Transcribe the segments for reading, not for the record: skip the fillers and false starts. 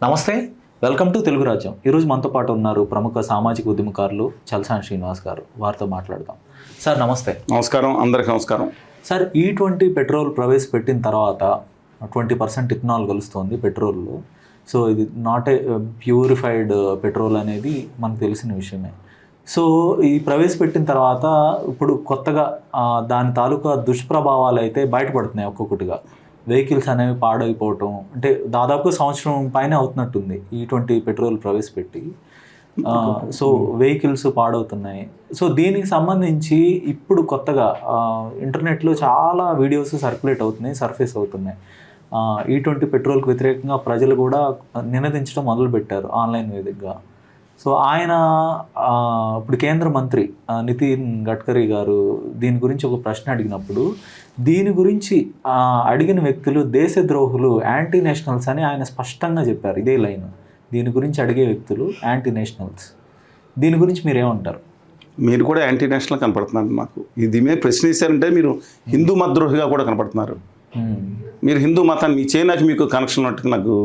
నమస్తే, welcome to Telugu రాజ్యం. ఈరోజు మనతో పాటు ఉన్నారు ప్రముఖ సామాజిక ఉద్యమకారులు చల్సాని శ్రీనివాస్ గారు. వారితో మాట్లాడదాం. సార్ నమస్తే. నమస్కారం, అందరికీ నమస్కారం. సార్, E20 పెట్రోల్ ప్రవేశపెట్టిన తర్వాత 20% ఇథనాల్ కలుస్తుంది పెట్రోల్లో. సో ఇది నాట్ ఏ ప్యూరిఫైడ్ పెట్రోల్ అనేది మనకు తెలిసిన విషయమే. సో ఈ ప్రవేశపెట్టిన తర్వాత ఇప్పుడు కొత్తగా దాని తాలూకా దుష్ప్రభావాలు అయితే బయటపడుతున్నాయి ఒక్కొక్కటిగా. వెహికల్స్ అనేవి పాడైపోవటం, అంటే దాదాపు సంవత్సరం పైన అవుతున్నట్టుంది E20 పెట్రోల్ ప్రవేశపెట్టి. సో వెహికల్స్ పాడవుతున్నాయి. సో దీనికి సంబంధించి ఇప్పుడు కొత్తగా ఇంటర్నెట్లో చాలా వీడియోస్ సర్క్యులేట్ అవుతున్నాయి, సర్ఫేస్ అవుతున్నాయి. E20 పెట్రోల్కి వ్యతిరేకంగా ప్రజలు కూడా నినదించడం మొదలుపెట్టారు ఆన్లైన్ వేదికగా. సో ఆయన ఇప్పుడు కేంద్ర మంత్రి నితిన్ గడ్కరీ గారు దీని గురించి ఒక ప్రశ్న అడిగినప్పుడు, దీని గురించి అడిగిన వ్యక్తులు దేశద్రోహులు, యాంటీ నేషనల్స్ అని ఆయన స్పష్టంగా చెప్పారు. ఇదే లైన్, దీని గురించి అడిగే వ్యక్తులు యాంటీ నేషనల్స్. దీని గురించి మీరేమంటారు? మీరు కూడా యాంటీ నేషనల్ కనపడుతున్నారు నాకు. ఇది మీరు ప్రశ్న ఇస్తారంటే మీరు హిందూ మతద్రోహిగా కూడా కనపడుతున్నారు. మీరు హిందూ మతాన్ని చైనాకి మీకు కనెక్షన్ ఉన్నట్టు నాకు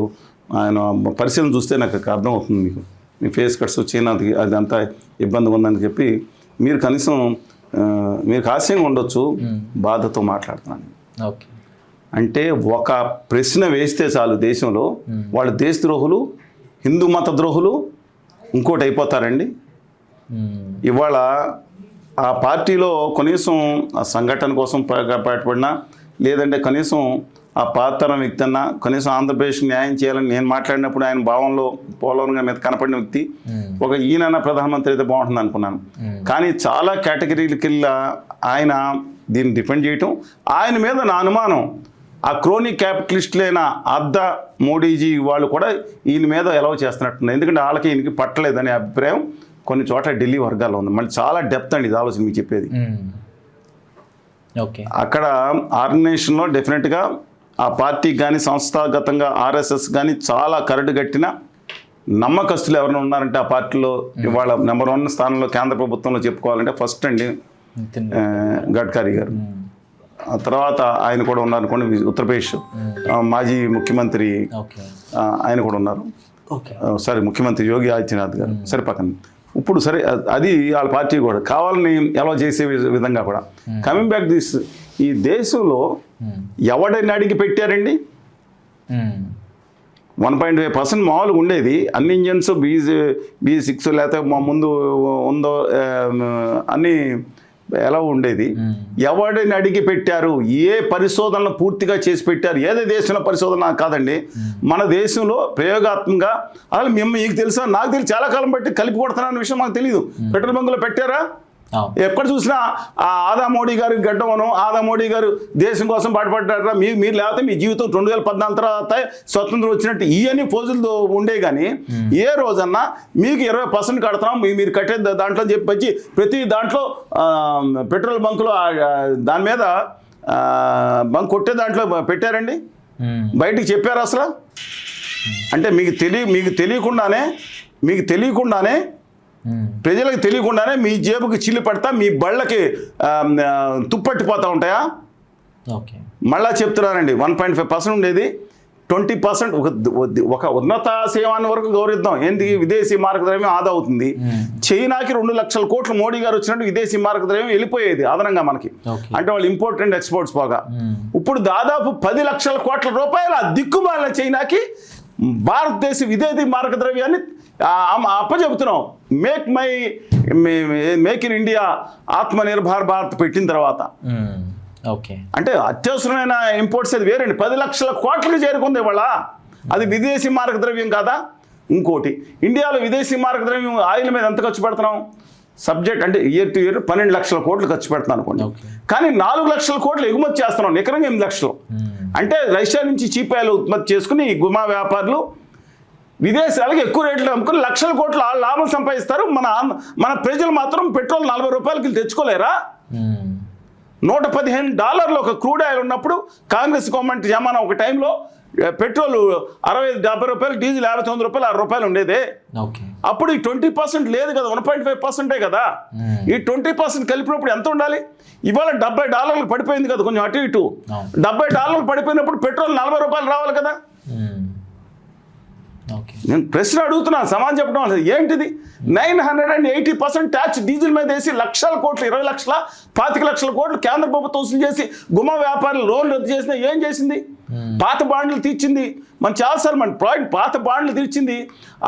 ఆయన పరిశీలన చూస్తే నాకు అర్థం అవుతుంది. మీకు మీ ఫేస్ కట్స్ చైనాకి అది అంతా ఇబ్బందిగా ఉందని చెప్పి మీరు కనీసం మీరు హాస్యంగా ఉండొచ్చు, బాధతో మాట్లాడుతున్నాను. ఓకే, అంటే ఒక ప్రశ్న వేస్తే చాలు దేశంలో వాళ్ళు దేశద్రోహులు, హిందూ మత ద్రోహులు, ఇంకోటి అయిపోతారండి. ఇవాళ ఆ పార్టీలో కనీసం ఆ సంఘటన కోసం పాటుపడినా, లేదంటే కనీసం ఆ పాతరం వ్యక్తి అన్నా, కనీసం ఆంధ్రప్రదేశ్ న్యాయం చేయాలని నేను మాట్లాడినప్పుడు ఆయన భావంలో పోలవరం మీద కనపడిన వ్యక్తి ఒక ఈయన ప్రధానమంత్రి అయితే బాగుంటుంది అనుకున్నాను. కానీ చాలా కేటగిరీలకి ఆయన దీన్ని డిఫెండ్ చేయటం, ఆయన మీద నా అనుమానం ఆ క్రోనిక్ క్యాపిటలిస్టులైన అద్దా మోడీజీ వాళ్ళు కూడా ఈయన మీద ఎలవ్ చేస్తున్నట్టున్నారు. ఎందుకంటే వాళ్ళకి ఈయనకి పట్టలేదనే అభిప్రాయం కొన్ని చోట్ల ఢిల్లీ వర్గాల్లో ఉంది. మళ్ళీ చాలా డెప్త్ అండి ఇది ఆలోచన మీకు చెప్పేది. ఓకే, అక్కడ ఆర్గనైజేషన్లో డెఫినెట్గా ఆ పార్టీకి కానీ సంస్థాగతంగా RSS కానీ చాలా కరడు కట్టిన నమ్మకస్తులు ఎవరైనా ఉన్నారంటే ఆ పార్టీలో ఇవాళ నెంబర్ 1 స్థానంలో కేంద్ర ప్రభుత్వంలో చెప్పుకోవాలంటే ఫస్ట్ అండి గడ్కరీ గారు. ఆ తర్వాత ఆయన కూడా ఉన్నారు అనుకోండి, ఉత్తరప్రదేశ్ మాజీ ముఖ్యమంత్రి ఆయన కూడా ఉన్నారు. సరే, ముఖ్యమంత్రి యోగి ఆదిత్యనాథ్ గారు సరే పక్కన. ఇప్పుడు సరే, అది వాళ్ళ పార్టీ కూడా కావాలని ఎలా చేసే విధంగా కూడా కమింగ్ బ్యాక్ దిస్, ఈ దేశంలో ఎవడైనా అడిగి పెట్టారండి? 1.5% మామూలుగా ఉండేది. అన్ని ఇంజన్స్ B6 లేకపోతే మా ముందు ఉందో అన్నీ ఎలా ఉండేది. ఎవడిని అడిగి పెట్టారు? ఏ పరిశోధనలు పూర్తిగా చేసి పెట్టారు? ఏదే దేశంలో పరిశోధన కాదండి, మన దేశంలో ప్రయోగాత్మకంగా. అసలు మీకు తెలుసా, నాకు తెలిసి చాలా కాలం బట్టి కలిపి కొడుతున్న విషయం మాకు తెలియదు. పెట్రోల్ బంకులో పెట్టారా? ఎక్కడ చూసినా ఆదా మోడీ గారు గడ్డమను, ఆదా మోడీ గారు దేశం కోసం పాటుపడ్డారా? మీరు లేకపోతే మీ జీవితం 2014 తర్వాత స్వతంత్రం వచ్చినట్టు ఇవన్నీ ఫోజులు ఉండే. కానీ ఏ రోజన్నా మీకు 20% కడుతున్నాం, మీరు కట్టే దాంట్లో చెప్పి ప్రతి దాంట్లో పెట్రోల్ బంకులో దాని మీద బంక్ కొట్టే దాంట్లో పెట్టారండి? బయటికి చెప్పారు అసలు? అంటే మీకు తెలియకుండానే ప్రజలకు తెలియకుండానే మీ జేబుకి చిల్లు పడతా, మీ బళ్ళకి తుప్పట్టిపోతూ ఉంటాయా? ఓకే, మళ్ళా చెప్తున్నానండి, 1.5% ఉండేది 20%. ఒక ఉన్నత సేవాన్ని వరకు గౌరవిద్దాం. ఏంటి, విదేశీ మార్గద్రవ్యం ఆదా అవుతుంది. చైనాకి 2 లక్షల కోట్లు మోడీ గారు వచ్చినట్టు విదేశీ మార్గద్రవ్యం వెళ్ళిపోయేది అదనంగా మనకి. అంటే వాళ్ళు ఇంపోర్ట్ అండ్ ఎక్స్పోర్ట్స్ పోగా ఇప్పుడు దాదాపు 10 లక్షల కోట్ల రూపాయలు ఆ దిక్కుమాలిన చైనాకి భారతదేశ విదేశీ మార్గద్రవ్యాన్ని అప్పచెబుతున్నాం. Make in India, Atmanirbhar Bharat పెట్టిన తర్వాత. ఓకే, అంటే అత్యవసరమైన ఇంపోర్ట్స్ అది వేరండి. 10 లక్షల కోట్లకు చేరుకుంది ఇవాళ. అది విదేశీ మార్గద్రవ్యం కాదా? ఇంకోటి, ఇండియాలో విదేశీ మార్గద్రవ్యం ఆయిల్ మీద ఎంత ఖర్చు పెడుతున్నాం? సబ్జెక్ట్ అంటే ఇయర్ టు ఇయర్ 12 లక్షల కోట్లు ఖర్చు పెడుతున్నాం అనుకోండి. కానీ 4 లక్షల కోట్లు ఎగుమతి చేస్తున్నాం, నికరంగా 8 లక్షలు. అంటే రష్యా నుంచి చీప్ ఆయిల్ ఉత్పత్తి చేసుకుని ఈ గుమా వ్యాపారులు విదేశాలకు ఎక్కువ రేట్లు అమ్ముకుని లక్షల కోట్లు లాభం సంపాదిస్తారు. మన ప్రజలు మాత్రం పెట్రోల్ 40 రూపాయలకి తెచ్చుకోలేరా? $115 ఒక క్రూడ్ ఆయిల్ ఉన్నప్పుడు కాంగ్రెస్ గవర్నమెంట్ జమానా ఒక టైంలో పెట్రోల్ 60-70 రూపాయలు, డీజిల్ 59 రూపాయలు, 6 రూపాయలు ఉండేదే. అప్పుడు ఈ 20% లేదు కదా, 1.5% కదా. ఈ 20% కలిపినప్పుడు ఎంత ఉండాలి? ఇవాళ $70 పడిపోయింది కదా, కొంచెం అటు ఇటు. $70 పడిపోయినప్పుడు పెట్రోల్ 40 రూపాయలు రావాలి కదా. ఓకే. నేను ప్రశ్న అడుగుతున్నాను, సమాధానం చెప్పడం అసలు ఏంటిది? 980% ట్యాక్స్ డీజిల్ మీద వేసి లక్షల కోట్లు, 20 లక్షల 25 లక్షల కోట్లు కేంద్ర ప్రభుత్వం వసూలు చేసి గుమ్మ వ్యాపారులు లోన్లు రద్దు చేసినా ఏం చేసింది? పాత బాండ్లు తీర్చింది. మనం చాలాసార్లు మన పాయింట్, పాత బాండ్లు తీర్చింది.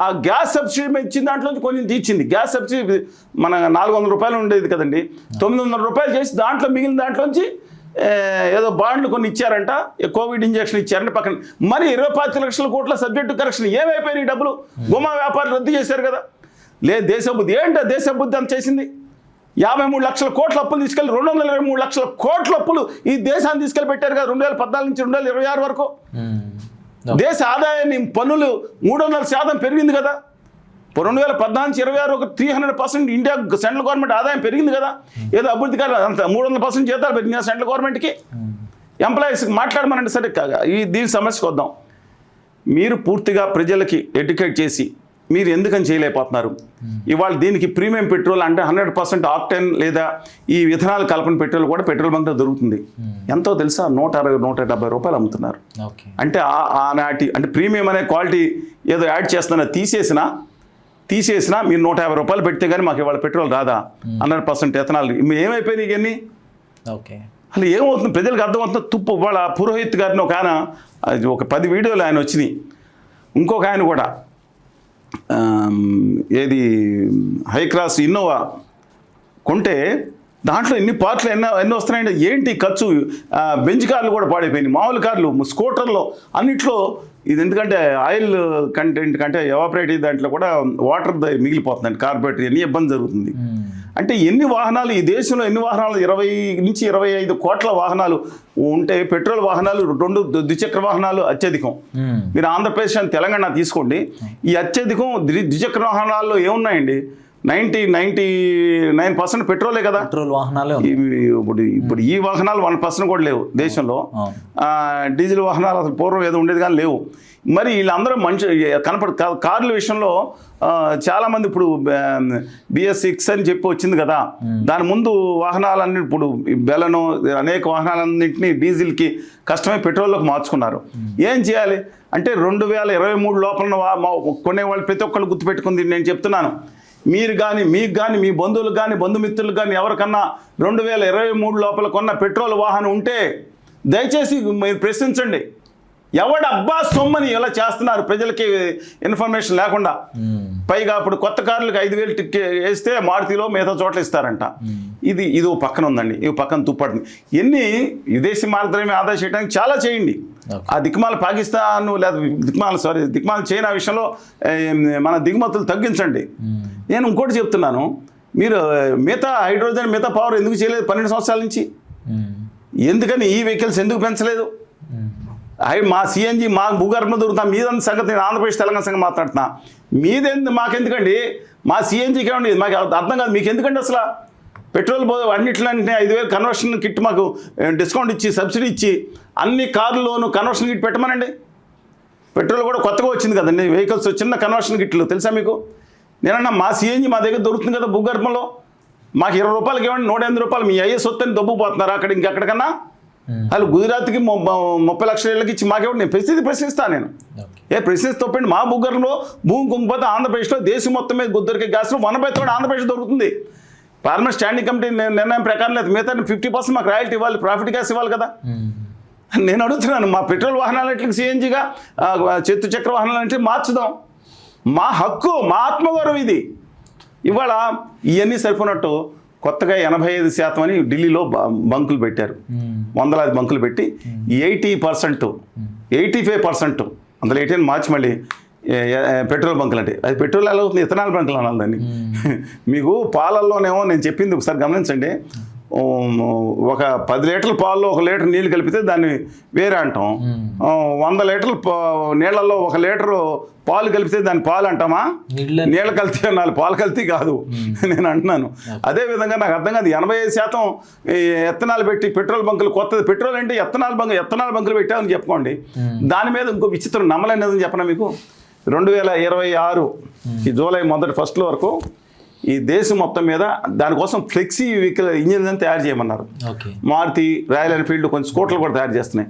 ఆ గ్యాస్ సబ్సిడీ మీద ఇచ్చిన దాంట్లోంచి కొంచెం తీర్చింది. గ్యాస్ సబ్సిడీ మన 400 రూపాయలు ఉండేది కదండి, 900 రూపాయలు చేసి దాంట్లో మిగిలిన దాంట్లోంచి ఏదో బాండ్లు కొన్ని ఇచ్చారంట, కోవిడ్ ఇంజక్షన్ ఇచ్చారంట పక్కన. మరి 25 లక్షల కోట్ల సబ్జెక్టు కరెక్షన్ ఏమైపోయినాయి డబ్బులు? గుమ్మ వ్యాపారులు రద్దు చేశారు కదా. లేదు దేశబుద్ధి ఏంటో, దేశబుద్ధి అంత చేసింది. 53 లక్షల కోట్ల అప్పులు తీసుకెళ్ళి 223 లక్షల కోట్ల అప్పులు ఈ దేశాన్ని తీసుకెళ్ళి పెట్టారు కదా 2014 నుంచి 2026 వరకు. దేశ ఆదాయాన్ని పన్నులు 300% పెరిగింది కదా. 2014 నుంచి 26 ఒక 300% ఇండియా సెంట్రల్ గవర్నమెంట్ ఆదాయం పెరిగింది కదా. ఏదో అభివృద్ధి కాదు అంత 300% జీతాలు పెరిగింది సెంట్రల్ గవర్నమెంట్కి. ఎంప్లాయీస్కి మాట్లాడమనండి. సరే దీని సమస్యకు వద్దాం. మీరు పూర్తిగా ప్రజలకి ఎడ్యుకేట్ చేసి మీరు ఎందుకని చేయలేకపోతున్నారు? ఇవాళ దీనికి ప్రీమియం పెట్రోల్ అంటే 100% ఆక్టేన్ లేదా ఈ విధానాలు కలపని పెట్రోల్ కూడా పెట్రోల్ బంక్లో దొరుకుతుంది. ఎంతో తెలుసా? 160-170 రూపాయలు అమ్ముతున్నారు. అంటే ఆనాటి అంటే ప్రీమియం అనే క్వాలిటీ ఏదో యాడ్ చేస్తున్నా తీసేసినా మీరు 150 రూపాయలు పెడితే కానీ మాకు ఇవాళ పెట్రోల్ రాదా? 100% ఎథనాల్ ఏమైపోయినాయి ఇవన్నీ? ఓకే. అసలు ఏమవుతుంది ప్రజలకు అర్థమవుతుంది? తుప్పు. ఇవాళ పురోహిత్ గారిని ఒక ఆయన, ఒక 10 వీడియోలు ఆయన వచ్చినాయి. ఇంకొక ఆయన కూడా ఏది హైక్రాస్ ఇన్నోవా కొంటే దాంట్లో ఎన్ని పార్ట్లు ఎన్ని వస్తున్నాయంటే ఏంటి ఖర్చు? బెంచ్ కార్లు కూడా పాడైపోయినాయి, మామూలు కార్లు, స్కూటర్లో అన్నిట్లో. ఇది ఎందుకంటే ఆయిల్ కంటెంట్ కంటే ఎవాపరేట్ దాంట్లో కూడా వాటర్ మిగిలిపోతుందండి, కార్బోరేటర్, ఎన్ని ఇబ్బంది జరుగుతుంది. అంటే ఎన్ని వాహనాలు ఈ దేశంలో, ఎన్ని వాహనాలు 20 నుంచి 25 కోట్ల వాహనాలు ఉంటే పెట్రోల్ వాహనాలు 2 ద్విచక్ర వాహనాలు అత్యధికం. మీరు ఆంధ్రప్రదేశ్ అని తెలంగాణ తీసుకోండి, ఈ అత్యధికం ద్విచక్ర వాహనాల్లో ఏమున్నాయండి? 99% పెట్రోలే కదా. పెట్రోల్ వాహనాలు ఇప్పుడు ఈ వాహనాలు 1% కూడా లేవు దేశంలో. డీజిల్ వాహనాలు అసలు పూర్వం ఏదో ఉండేది కానీ లేవు. మరి వీళ్ళందరూ మంచి కార్ల విషయంలో చాలామంది ఇప్పుడు BS6 అని చెప్పి వచ్చింది కదా, దాని ముందు వాహనాలన్నీ ఇప్పుడు బెలను అనేక వాహనాలన్నింటినీ డీజిల్కి కష్టమై పెట్రోల్లోకి మార్చుకున్నారు. ఏం చేయాలి అంటే 2023 లోపల కొనేవాళ్ళు ప్రతి ఒక్కళ్ళు గుర్తుపెట్టుకుంది. నేను చెప్తున్నాను, మీరు కానీ మీకు కానీ మీ బంధువులకు కానీ బంధుమిత్రులకు కానీ ఎవరికన్నా 2023 లోపల కొన్న పెట్రోల్ వాహనం ఉంటే దయచేసి మీరు ప్రశ్నించండి. ఎవడు అబ్బా సొమ్మని ఇలా చేస్తున్నారు ప్రజలకి ఇన్ఫర్మేషన్ లేకుండా. పైగా ఇప్పుడు కొత్త కార్లకు 5,000 వేస్తే మారుతిలో మిగతా చోట్ల ఇస్తారంట. ఇది ఓ పక్కన ఉందండి, ఈ పక్కన తుప్పడుతుంది. ఎన్ని విదేశీ మార్గద్రవ్యం ఆదా చేయడానికి చాలా చేయండి. ఆ దిక్మాల పాకిస్తాన్ లేదా దిక్మాల చైనా విషయంలో మన దిగుమతులు తగ్గించండి. నేను ఇంకోటి చెప్తున్నాను, మీరు మిగతా హైడ్రోజన్ మిగతా పవర్ ఎందుకు చేయలేదు 12 సంవత్సరాల నుంచి? ఎందుకని ఈ వెహికల్స్ ఎందుకు పెంచలేదు? మా CNG మా భూగర్భంలో దొరుకుతాం. మీదంత సంగతి నేను ఆంధ్రప్రదేశ్ తెలంగాణ సంగతి మాట్లాడుతున్నా. మాకెందుకండి? మా CNGకి ఏమండి మాకు అర్థం కాదు. మీకు ఎందుకండి అసలు? పెట్రోల్ అన్నింటిలో 5,000 కన్వర్షన్ కిట్ మాకు డిస్కౌంట్ ఇచ్చి సబ్సిడీ ఇచ్చి అన్ని కార్లలోనూ కన్వర్షన్ కిట్ పెట్టమనండి. పెట్రోల్ కూడా కొత్తగా వచ్చింది కదండి వెహికల్స్, చిన్న కన్వర్షన్ కిట్లు తెలుసా మీకు? నేనన్నా మా CNG మా దగ్గర దొరుకుతుంది కదా భూగర్భంలో. మాకు 20 రూపాయలకి ఇవ్వండి, 180 రూపాయలు మీ అయ్యే సొత్తని దొబ్బుపోతున్నారు అక్కడ ఇంకెక్కడికన్నా. వాళ్ళు గుజరాత్కి 30 లక్షల ఇళ్ళకి ఇచ్చి మాకేమిటి? నేను ప్రశ్నిస్తాను. నేను ప్రశ్నిస్తే తప్పండి. మా భూగర్భంలో భూమి కుంగిపోతే ఆంధ్రప్రదేశ్లో దేశం మొత్తం మీద దొరికే గ్యాస్లో 1/3 ఆంధ్రప్రదేశ్ దొరుకుతుంది. పార్లమెంట్ స్టాండింగ్ కమిటీ నిర్ణయం ప్రకారం లేదు, మిగతా 50% మాకు రాయల్టీ ఇవ్వాలి, ప్రాఫిట్ గ్యాస్ ఇవ్వాలి కదా. నేను అడుగుతున్నాను, మా పెట్రోల్ వాహనాలకి CNGగా చక్ర వాహనాలంటే మార్చుదాం. మా హక్కు, మా ఆత్మగౌరవం ఇది. ఇవాళ ఇవన్నీ సరిపోనట్టు కొత్తగా 85% అని ఢిల్లీలో బంకులు పెట్టారు. 100 బంకులు పెట్టి 80%, 85% అందులో 18 మార్చి మళ్ళీ పెట్రోల్ బంకులు అంటే అది పెట్రోల్ ఎలా అవుతుంది? ఇథనాల్ బంకులు అనాలి దాన్ని. మీకు పాలల్లోనేమో నేను చెప్పింది ఒకసారి గమనించండి. ఒక 10 లీటర్ల పాలలో 1 లీటర్ నీళ్ళు కలిపితే దాన్ని వేరే అంటాం. 100 లీటర్ల నీళ్ళల్లో 1 లీటరు పాలు కలిపితే దాన్ని పాలు అంటామా? నీళ్ళ కల్తీ అనాలి, పాలు కల్తీ కాదు నేను అంటున్నాను. అదేవిధంగా నాకు అర్థం కాదు, 85% ఎత్తనాలు పెట్టి పెట్రోల్ బంకులు కొత్తది పెట్రోల్ అంటే ఎత్తనాల్ బంకులు పెట్టామని చెప్పుకోండి. దాని మీద ఇంకో విచిత్రం నమ్మలేనిదని చెప్పనా మీకు? 2026 ఈ జూలై 1 వరకు ఈ దేశం మొత్తం మీద దానికోసం ఫ్లెక్సీ వెహికల్ ఇంజిన్ అని తయారు చేయమన్నారు. మారుతి, రాయల్ ఎన్ఫీల్డ్, కొంచెం స్కూటర్లు కూడా తయారు చేస్తున్నాయి.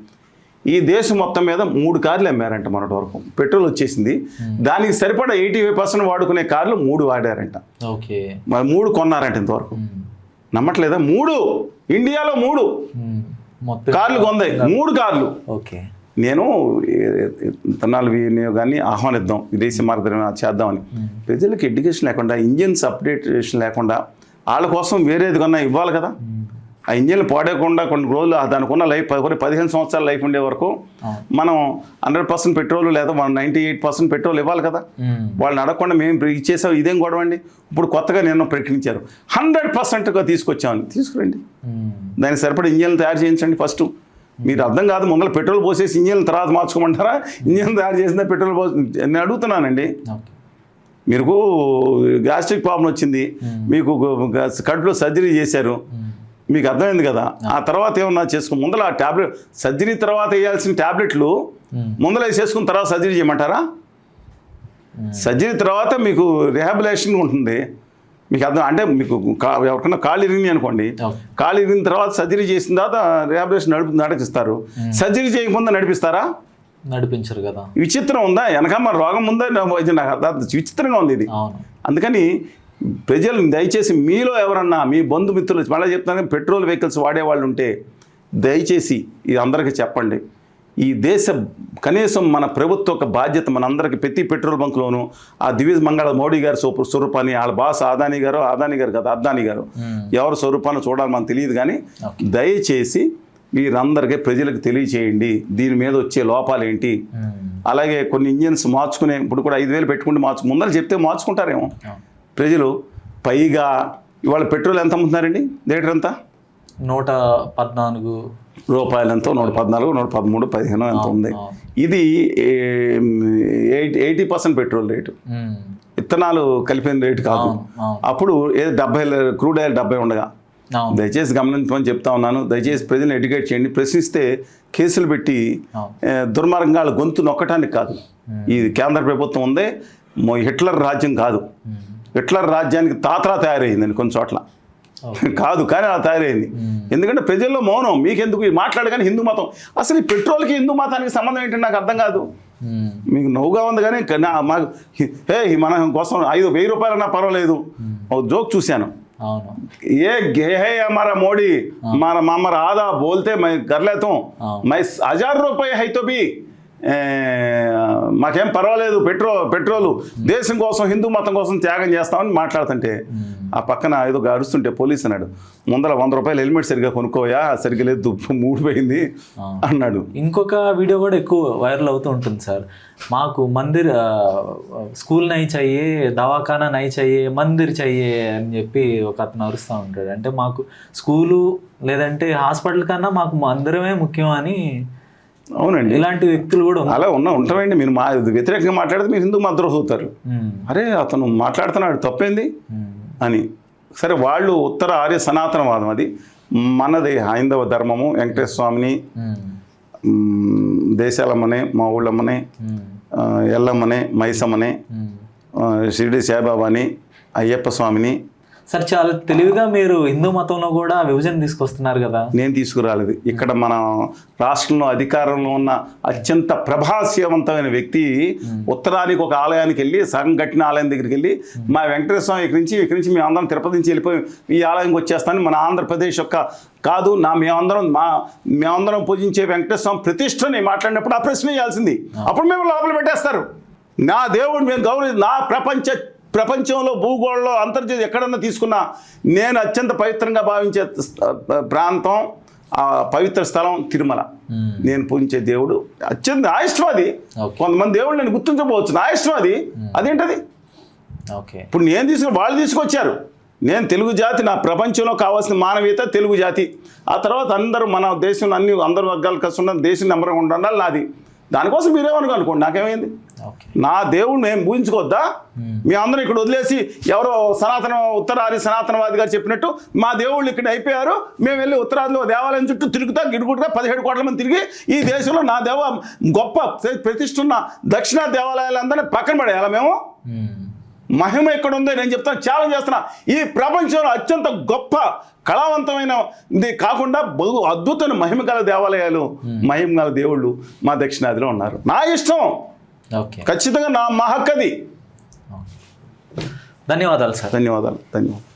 ఈ దేశం మొత్తం మీద 3 కార్లు అమ్మారంట మొన్నటి వరకు. పెట్రోల్ వచ్చేసింది, దానికి సరిపడా 85% వాడుకునే కార్లు 3 వాడారంట. ఓకే, మరి 3 కొన్నారంట ఇంతవరకు. నమ్మట్లేదా? 3 ఇండియాలో 3 కార్లు కొందాయి, 3 కార్లు. ఓకే, నేను ఇథనాల్ వినియోగాన్ని ఆహ్వానిద్దాం, విదేశీ మార్గదర్శనం చేద్దామని. ప్రజలకు ఎడ్యుకేషన్ లేకుండా, ఇంజిన్స్ అప్డేటేషన్ లేకుండా వాళ్ళ కోసం వేరేది కన్నా ఇవ్వాలి కదా. ఆ ఇంజిన్లు పాడేయకుండా కొన్ని రోజులు దానికి ఉన్న లైఫ్ 15 సంవత్సరాల లైఫ్ ఉండే వరకు మనం 100% పెట్రోల్ లేదా 98% పెట్రోల్ ఇవ్వాలి కదా. వాళ్ళని అడగకుండా మేము ఇచ్చేసాం, ఇదేం గొడవ అండి. ఇప్పుడు కొత్తగా నేను ప్రకటించారు 100%గా తీసుకొచ్చామని. తీసుకురండి, దానికి సరిపడా ఇంజిన్లు తయారు చేయించండి ఫస్ట్. మీరు అర్థం కాదు, ముంగల పెట్రోల్ పోసేసి ఇంజిన్ తర్వాత మార్చుకోమంటారా? ఇంజిన్ తయారు చేసిందా పెట్రోల్ పోసి? నేను అడుగుతున్నానండి. మీకు గ్యాస్ట్రిక్ ప్రాబ్లం వచ్చింది, మీకు కడుపులో సర్జరీ చేశారు, మీకు అర్థమైంది కదా. ఆ తర్వాత ఏమన్నా చేసుకో, ముందర ఆ ట్యాబ్లెట్ సర్జరీ తర్వాత వేయాల్సిన ట్యాబ్లెట్లు ముందర వేసేసుకున్న తర్వాత సర్జరీ చేయమంటారా? సర్జరీ తర్వాత మీకు రిహాబిలేషన్ ఉంటుంది. మీకు అర్థం అంటే మీకు ఎవరికైనా కాళ్ళు ఇరిగింది అనుకోండి, కాళ్ళు ఇరిగిన తర్వాత సర్జరీ చేసిన తర్వాత రిహాబిలేషన్ నడిపిస్తారు. సర్జరీ చేయకుండా నడిపిస్తారా? నడిపించరు కదా. విచిత్రం ఉందా? వెనక మన రోగం ఉందా? నాకు విచిత్రంగా ఉంది ఇది. అందుకని ప్రజలు దయచేసి మీలో ఎవరన్నా మీ బంధుమిత్రులు, మళ్ళీ చెప్తాను, పెట్రోల్ వెహికల్స్ వాడేవాళ్ళు ఉంటే దయచేసి ఇది అందరికీ చెప్పండి. ఈ దేశ కనీసం మన ప్రభుత్వ ఒక బాధ్యత, మనందరికీ ప్రతి పెట్రోల్ బంక్లోనూ ఆ దివిజ్ మంగళ మోడీ గారి స్వరూపాన్ని, వాళ్ళ బాస్ అదానీ గారు కదా అద్దానీ గారు, ఎవరు స్వరూపాన్ని చూడాలి మనకు తెలియదు, కానీ దయచేసి వీరందరికీ ప్రజలకు తెలియచేయండి దీని మీద వచ్చే లోపాలు ఏంటి. అలాగే కొన్ని ఇంజిన్స్ మార్చుకునే, ఇప్పుడు కూడా 5,000 పెట్టుకుంటే ముందర చెప్తే మార్చుకుంటారేమో ప్రజలు. పైగా ఇవాళ పెట్రోల్ ఎంత అమ్ముతున్నారండి? లీటర్ ఎంత? 114 రూపాయలు ఎంతో, 114, 113, 15 ఎంత ఉంది. ఇది 80% పెట్రోల్ రేటు, ఇథనాలు కలిపిన రేటు కాదు. అప్పుడు 70 క్రూడ్ ఆయిల్ 70 ఉండగా. దయచేసి గమనించమని చెప్తా ఉన్నాను. దయచేసి ప్రజలను ఎడ్యుకేట్ చేయండి. ప్రశ్నిస్తే కేసులు పెట్టి దుర్మార్గంగా వాళ్ళ గొంతు నొక్కటానికి కాదు. ఈ కేంద్ర ప్రభుత్వం ఉందే హిట్లర్ రాజ్యం కాదు. హిట్లర్ రాజ్యానికి తాతరా తయారైందండి కొన్ని చోట్ల, కాదు కానీ అలా తయారైంది. ఎందుకంటే ప్రజల్లో మౌనం. మీకెందుకు మాట్లాడగానే హిందూ మతం, అసలు ఈ పెట్రోల్కి హిందూ మతానికి సంబంధం ఏంటంటే నాకు అర్థం కాదు. మీకు నవ్వుగా ఉంది కానీ మాకు మన కోసం 1000 రూపాయలన్నా పర్వాలేదు. ఒక జోక్ చూశాను, ये गे है हमारा मोदी, हमारा आधा बोलते मैं कर लेता हूँ, मैं 1000 रुपये है तो भी మాకేం పర్వాలేదు, పెట్రోలు దేశం కోసం హిందూ మతం కోసం త్యాగం చేస్తామని మాట్లాడుతుంటే ఆ పక్కన ఏదో అరుస్తుంటే పోలీస్ అన్నాడు, ముందర 100 రూపాయలు హెల్మెట్ సరిగ్గా కొనుక్కోయా, సరిగ్గా లేదు, మూడిపోయింది అన్నాడు. ఇంకొక వీడియో కూడా ఎక్కువ వైరల్ అవుతూ ఉంటుంది సార్. మాకు మందిర్ స్కూల్ నై చెయ్యే, దవాఖానా నై చెయ్యే, మందిర్ చెయ్యే అని చెప్పి ఒక అతను అరుస్తూ ఉంటాడు. అంటే మాకు స్కూలు లేదంటే హాస్పిటల్ కన్నా మాకు మందిరమే ముఖ్యం అని. అవునండి, ఇలాంటి వ్యక్తులు కూడా అలా ఉంటామండి. మీరు వ్యతిరేకంగా మాట్లాడితే మీరు హిందూ మద్రోహి అవుతారు. అరే అతను మాట్లాడుతున్నాడు తప్పేంది అని. సరే, వాళ్ళు ఉత్తర ఆర్య సనాతనవాదం, అది మనది హైందవ ధర్మము. వెంకటేశ్వర స్వామిని, దేశాలమ్మనే, మా ఊళ్ళమ్మనే, ఎల్లమ్మనే, మైసమ్మనే, షిరిడి సాయిబాబాని, అయ్యప్ప స్వామిని. సార్ చాలా తెలివిగా మీరు హిందూ మతంలో కూడా విభజన తీసుకొస్తున్నారు కదా. నేను తీసుకురాలేదు. ఇక్కడ మన రాష్ట్రంలో అధికారంలో ఉన్న అత్యంత ప్రభావవంతమైన వ్యక్తి ఉత్తరానికి ఒక ఆలయానికి వెళ్ళి, సగం కట్టిన ఆలయం దగ్గరికి వెళ్ళి, మా వెంకటేశ్వర స్వామి ఇక్కడి నుంచి మేము అందరం తిరుపతి నుంచి వెళ్ళిపోయి ఈ ఆలయంకి వచ్చేస్తాను, మన ఆంధ్రప్రదేశ్ యొక్క కాదు, మేమందరం పూజించే వెంకటేశ్వర స్వామి ప్రతిష్టని మాట్లాడినప్పుడు ఆ ప్రశ్న వేయాల్సింది. అప్పుడు మేము లోపల పెట్టేస్తారు. నా దేవుడు మేము నా ప్రపంచంలో, భూగోళంలో, అంతర్జాతీయ ఎక్కడన్నా తీసుకున్నా నేను అత్యంత పవిత్రంగా భావించే ప్రాంతం, ఆ పవిత్ర స్థలం తిరుమల. నేను పూజించే దేవుడు అత్యంత ఆయిష్టవాది. కొంతమంది దేవుడు నేను గుర్తించబోవచ్చు, నా ఇష్టవాది. అదేంటది? ఇప్పుడు వాళ్ళు తీసుకొచ్చారు. నేను తెలుగు జాతి, నా ప్రపంచంలో కావాల్సిన మానవీయత తెలుగు జాతి. ఆ తర్వాత అందరూ మన దేశంలో అందరు వర్గాలు కలిసి ఉన్న దేశం నెంబర్గా ఉండాలి నాది. దానికోసం మీరేమనుకోండి, నాకేమైంది? నా దేవుడు మేము ఊహించుకోవద్దా? మీ అందరం ఇక్కడ వదిలేసి ఎవరో ఉత్తరాది సనాతనవాది గారు చెప్పినట్టు మా దేవుళ్ళు ఇక్కడ అయిపోయారు, మేము వెళ్ళి ఉత్తరాదిలో దేవాలయం చుట్టూ తిరుగుతా గిడుగుడుగా 17 కోట్ల మంది తిరిగి ఈ దేశంలో నా గొప్ప ప్రతిష్ఠున్న దక్షిణ దేవాలయాలందరినీ పక్కన పడేయాలా మేము? మహిమ ఎక్కడ ఉందో నేను చెప్తాను, ఛాలెంజ్ చేస్తున్నా. ఈ ప్రపంచంలో అత్యంత గొప్ప కళావంతమైన ఇది కాకుండా బహు అద్భుతమైన మహిమ గల దేవాలయాలు, మహిమ గల దేవుళ్ళు మా దక్షిణాదిలో ఉన్నారు. నా ఇష్టం, ఓకే, ఖచ్చితంగా మా హక్కది. ధన్యవాదాలు సార్. ధన్యవాదాలు.